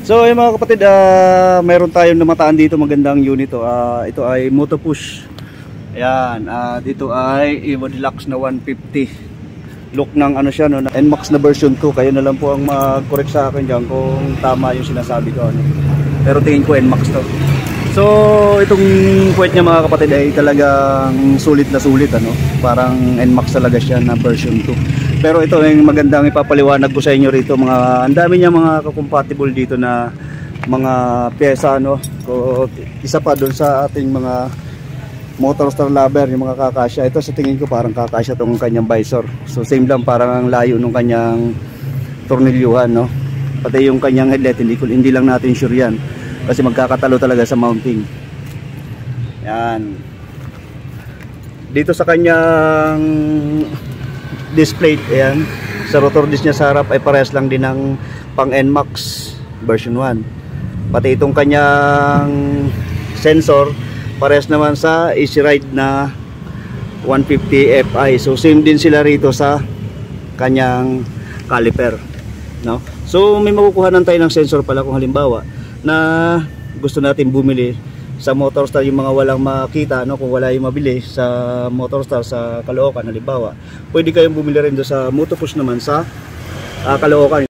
So yung mga kapatid, mayroon tayong namataan dito, magandang unit to. Ito ay Moto Push. Ayan, dito ay Evo Deluxe na 150. Look ng ano siya, no, NMAX na version 2. Kayo na lang po ang mag-correct sa akin dyan kung tama yung sinasabi ko, ano. Pero tingin ko NMAX to. So itong puwet niya mga kapatid ay talagang sulit na sulit, ano. Parang NMAX talaga siya na version 2. Pero ito yung magandang ipapaliwanag ko sa inyo rito, mga ang dami niya mga compatible dito na mga pyesa, no. Isa pa doon sa ating mga Motorstar lover, yung mga kakasya. Ito sa tingin ko parang kakasya tong kanyang visor. So same lang, parang ang layo nung kanyang tornilyuhan, no. Pati yung kanyang headlight, hindi lang natin sure yan kasi magkakatalo talaga sa mounting. Yan. Dito sa kanyang display, ayan, sa rotor disc niya sa harap ay parehas lang din ng pang NMAX version 1. Pati itong kanyang sensor parehas naman sa Easy Ride na 150 Fi. So same din sila rito sa kanyang caliper, no? So may makukuhanan tayo ng sensor pala kung halimbawa na gusto natin bumili sa Motorstar, yung mga walang makita, no, kung wala yung mabili sa Motorstar sa Caloocan halimbawa, pwede kayong bumili rin doon sa Moto Push naman sa Caloocan.